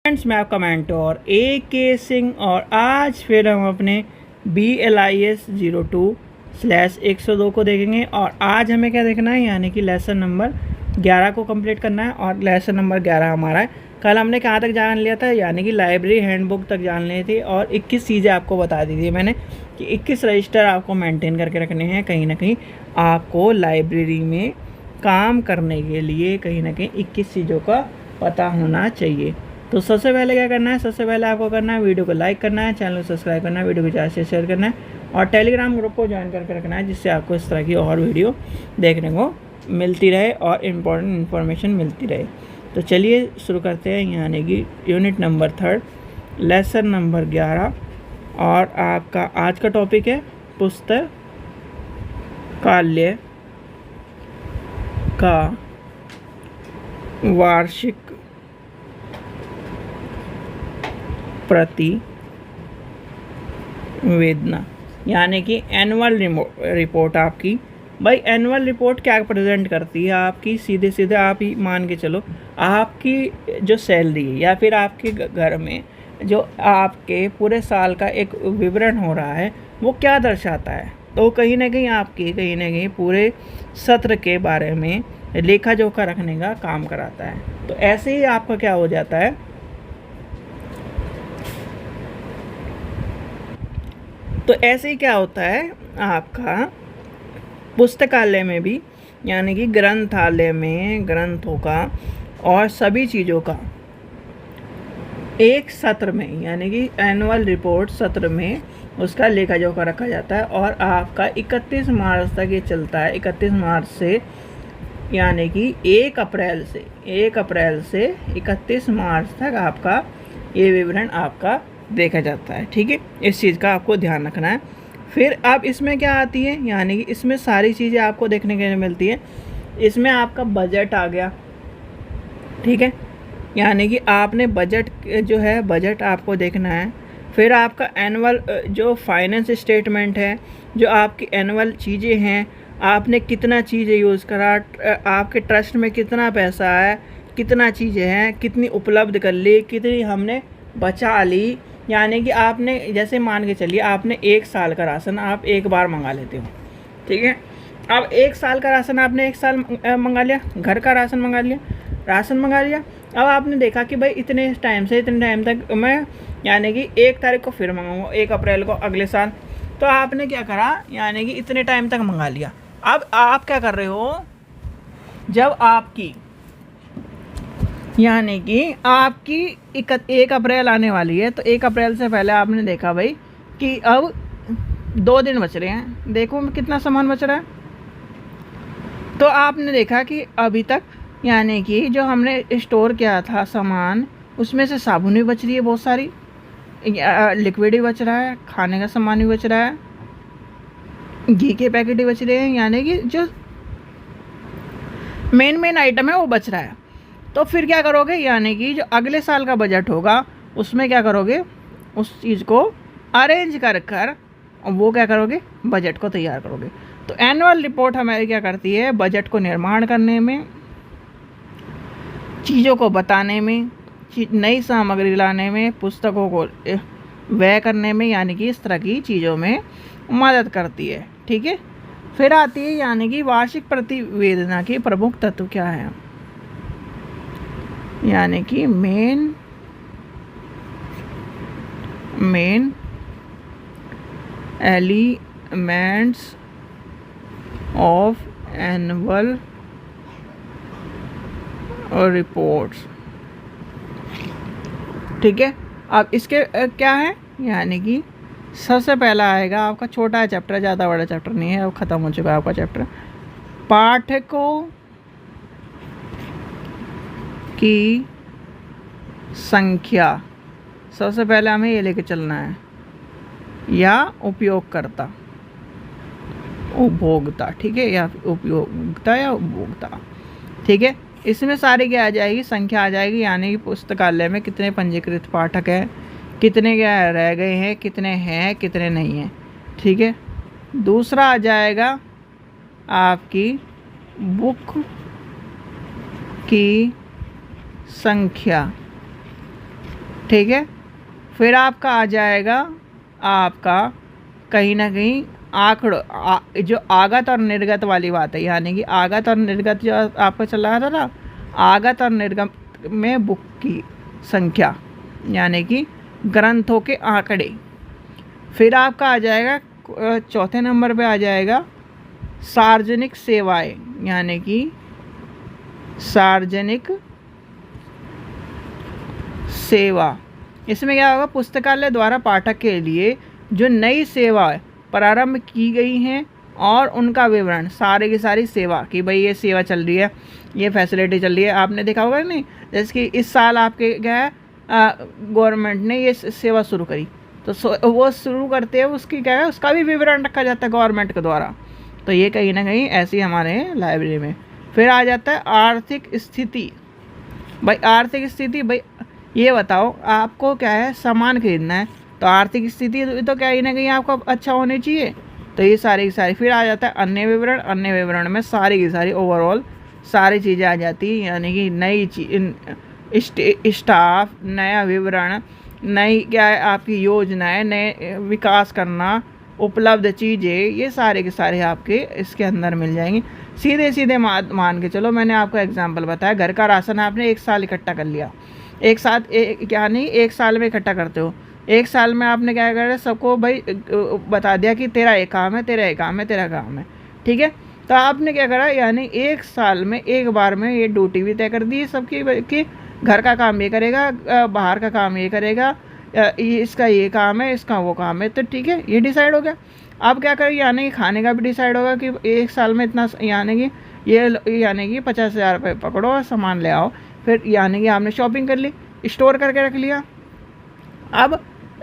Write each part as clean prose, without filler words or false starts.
Friends, मैं आपका mentor AK Singh और आज फिर हम अपने BLIS 02/102 को देखेंगे। और आज हमें क्या देखना है, यानी कि लेसन नंबर 11 को कंप्लीट करना है। और लेसन नंबर 11 हमारा है। कल हमने कहाँ तक जान लिया था, यानी कि लाइब्रेरी हैंडबुक तक जान ली थी और 21 चीज़ें आपको बता दी थी मैंने कि 21 रजिस्टर आपको मेंटेन करके रखने हैं। कहीं ना कहीं आपको लाइब्रेरी में काम करने के लिए कहीं ना कहीं 21 चीज़ों का पता होना चाहिए। तो सबसे पहले क्या करना है, सबसे पहले आपको करना है वीडियो को लाइक करना है, चैनल को सब्सक्राइब करना है, वीडियो को ज़्यादा से शेयर करना है और टेलीग्राम ग्रुप को ज्वाइन करके रखना है, जिससे आपको इस तरह की और वीडियो देखने को मिलती रहे और इम्पोर्टेंट इन्फॉर्मेशन मिलती रहे। तो चलिए शुरू करते हैं, यानी कि यूनिट नंबर 3 लेसन नंबर 11। और आपका आज का टॉपिक है पुस्तकालय का वार्षिक प्रतिवेदना, यानी कि एनुअल रिपोर्ट आपकी। भाई एनुअल रिपोर्ट क्या प्रेजेंट करती है आपकी, सीधे सीधे आप ही मान के चलो, आपकी जो सैलरी है या फिर आपके घर में जो आपके पूरे साल का एक विवरण हो रहा है वो क्या दर्शाता है। तो कहीं ना कहीं पूरे सत्र के बारे में लेखा जोखा रखने का काम कराता है। तो ऐसे ही आपका क्या हो जाता है, तो ऐसे ही क्या होता है आपका पुस्तकालय में भी, यानी कि ग्रंथालय में ग्रंथों का और सभी चीज़ों का एक सत्र में, यानी कि एनुअल रिपोर्ट सत्र में उसका लेखा जोखा रखा जाता है। और आपका 31 मार्च तक ये चलता है। 31 मार्च से, यानी कि 1 अप्रैल से 31 मार्च तक आपका ये विवरण आपका देखा जाता है। ठीक है, इस चीज़ का आपको ध्यान रखना है। फिर अब इसमें क्या आती है, यानी कि इसमें सारी चीज़ें आपको देखने के लिए मिलती है। इसमें आपका बजट आ गया, ठीक है, यानी कि आपने बजट जो है बजट आपको देखना है। फिर आपका एनुअल जो फाइनेंस स्टेटमेंट है, जो आपकी एनुअल चीज़ें हैं, आपने कितना चीज़ें यूज़ करा, आपके ट्रस्ट में कितना पैसा है, कितना चीज़ें हैं, कितनी उपलब्ध कर ली, कितनी हमने बचा ली। यानी कि आपने जैसे मान के चलिए आपने 1 साल का राशन आप एक बार मंगा लेते हो, ठीक है। अब 1 साल का राशन आपने 1 साल मंगा लिया, घर का राशन मंगा लिया। अब आपने देखा कि भाई इतने टाइम से इतने टाइम तक मैं, यानी कि 1 तारीख को फिर मंगाऊंगा, 1 अप्रैल को अगले साल। तो आपने क्या करा, यानी कि इतने टाइम तक मंगा लिया। अब आप क्या कर रहे हो, जब आपकी, यानी कि आपकी 1 अप्रैल आने वाली है, तो 1 अप्रैल से पहले आपने देखा भाई कि अब 2 दिन बच रहे हैं, देखो कितना सामान बच रहा है। तो आपने देखा कि अभी तक, यानी कि जो हमने स्टोर किया था सामान, उसमें से साबुन भी बच रही है, बहुत सारी लिक्विड भी बच रहा है, खाने का सामान भी बच रहा है, घी के पैकेट भी बच रहे हैं, यानी कि जो मेन आइटम है वो बच रहा है। तो फिर क्या करोगे, यानी कि जो अगले साल का बजट होगा उसमें क्या करोगे, उस चीज़ को अरेंज कर वो क्या करोगे, बजट को तैयार करोगे। तो एनुअल रिपोर्ट हमारी क्या करती है, बजट को निर्माण करने में, चीज़ों को बताने में, नई सामग्री लाने में, पुस्तकों को व्यय करने में, यानी कि इस तरह की चीज़ों में मदद करती है। ठीक है, फिर आती है, यानी कि वार्षिक प्रतिवेदना के प्रमुख तत्व क्या है, यानी कि main elements of annual reports. ठीक है, अब इसके क्या है, यानी कि सबसे पहला आएगा आपका छोटा चैप्टर, ज़्यादा बड़ा चैप्टर नहीं है, अब ख़त्म हो चुका है आपका चैप्टर। पाठकों की संख्या, सबसे पहले हमें ये लेके चलना है, या उपयोगकर्ता, उपभोक्ता, ठीक है, या उपयोगता या उपभोक्ता। ठीक है, इसमें सारी क्या आ जाएगी, संख्या आ जाएगी, यानी कि पुस्तकालय में कितने पंजीकृत पाठक हैं, कितने क्या रह गए हैं, कितने हैं, कितने नहीं हैं। ठीक है, दूसरा आ जाएगा आपकी बुक की संख्या, ठीक है। फिर आपका आ जाएगा आपका कहीं ना कहीं जो आगत और निर्गत वाली बात है, यानी कि आगत और निर्गत जो आपका चल रहा था ना, आगत और निर्गत में बुक की संख्या यानी कि ग्रंथों के आंकड़े। फिर आपका आ जाएगा चौथे नंबर पे आ जाएगा सार्वजनिक सेवाएं, यानी कि सार्वजनिक सेवा। इसमें क्या होगा, पुस्तकालय द्वारा पाठक के लिए जो नई सेवाएं प्रारंभ की गई हैं और उनका विवरण, सारी की सारी सेवा कि भाई ये सेवा चल रही है, ये फैसिलिटी चल रही है। आपने देखा होगा नहीं, जैसे कि इस साल आपके क्या है गवर्नमेंट ने ये सेवा शुरू करी, तो वो शुरू करते हैं उसकी क्या है, उसका भी विवरण रखा जाता है गवर्नमेंट के द्वारा। तो ये कहीं ना कहीं ऐसी हमारे लाइब्रेरी में। फिर आ जाता है आर्थिक स्थिति। भाई आर्थिक स्थिति, भाई ये बताओ आपको क्या है, सामान खरीदना है तो आर्थिक स्थिति तो कहीं ना कहीं आपको अच्छा होनी चाहिए। तो ये सारी की सारी। फिर आ जाता है अन्य विवरण। अन्य विवरण में सारी की सारी ओवरऑल सारी चीज़ें आ जाती हैं, यानी कि नई स्टाफ, नया विवरण, नई क्या है आपकी योजनाएं, नए विकास करना, उपलब्ध चीज़ें, ये सारे के सारे आपके इसके अंदर मिल जाएंगी। सीधे सीधे मान के चलो, मैंने आपको एग्जांपल बताया, घर का राशन आपने एक साल इकट्ठा कर लिया, एक साथ क्या नहीं, एक साल में इकट्ठा करते हो। एक साल में आपने क्या करा, सबको भाई बता दिया कि तेरा एक काम है, तेरा एक काम है, तेरा काम है, ठीक है। तो आपने क्या करा, यानी एक साल में एक बार में ये ड्यूटी भी तय कर दी सबकी कि घर का काम ये करेगा, बाहर का काम ये करेगा, इसका ये काम है, इसका वो काम है, तो ठीक है, ये डिसाइड हो गया। अब क्या करें, यानी कि खाने का भी डिसाइड होगा कि एक साल में इतना, यानी कि ये यानी कि 50,000 रुपये पकड़ो और सामान ले आओ। फिर यानी कि आपने शॉपिंग कर ली, स्टोर करके रख लिया। अब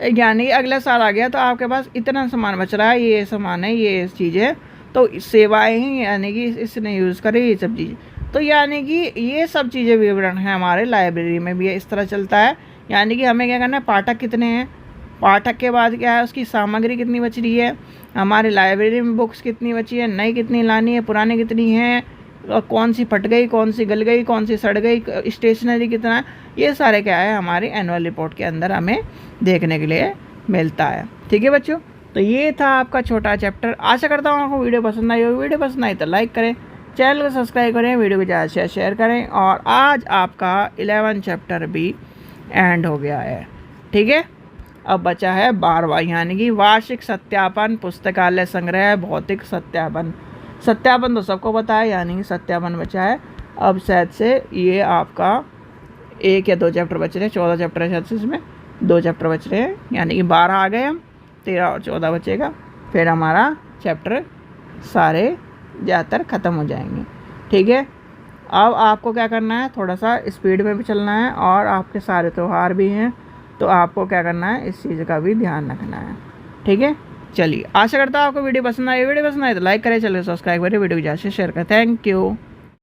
यानी अगला साल आ गया तो आपके पास इतना सामान बच रहा है, ये सामान है, ये चीज़ है, तो सेवाएं ही यानी कि इसने यूज़ करें ये सब चीज़। तो यानी कि ये सब चीज़ें विवरण है हमारे लाइब्रेरी में भी इस तरह चलता है। यानी कि हमें क्या करना है, पाठक कितने हैं, पाठक के बाद क्या है उसकी सामग्री कितनी बच रही है, हमारे लाइब्रेरी में बुक्स कितनी बची है, नई कितनी लानी है, पुरानी कितनी है, कौन सी फट गई, कौन सी गल गई, कौन सी सड़ गई, स्टेशनरी कितना है, ये सारे क्या है हमारे एनुअल रिपोर्ट के अंदर हमें देखने के लिए मिलता है। ठीक है बच्चों, तो ये था आपका छोटा चैप्टर। आशा करता हूँ आपको वीडियो पसंद आई होगी। वीडियो पसंद आई तो लाइक करें, चैनल को सब्सक्राइब करें, वीडियो को ज़्यादा से शेयर करें। और आज आपका 11 चैप्टर भी एंड हो गया है। ठीक है, अब बचा है 12वां, यानी कि वार्षिक सत्यापन, पुस्तकालय संग्रह, भौतिक सत्यापन। सत्यापन तो सबको पता है, यानी कि सत्यापन बचा है। अब शायद से ये आपका 1 या 2 चैप्टर बच रहे हैं, 14 चैप्टर है शायद से, इसमें 2 चैप्टर बच रहे हैं, यानी कि 12 आ गए हम, 13 और 14 बचेगा। फिर हमारा चैप्टर सारे ज़्यादातर ख़त्म हो जाएंगे। ठीक है, अब आपको क्या करना है, थोड़ा सा स्पीड में भी चलना है, और आपके सारे त्यौहार भी हैं, तो आपको क्या करना है, इस चीज़ का भी ध्यान रखना है। ठीक है, चलिए, आशा करता हूँ आपको वीडियो पसंद आई। वीडियो पसंद आए तो लाइक करें, चलिए सब्सक्राइब करें, वीडियो को ज़्यादा से शेयर करें। Thank you.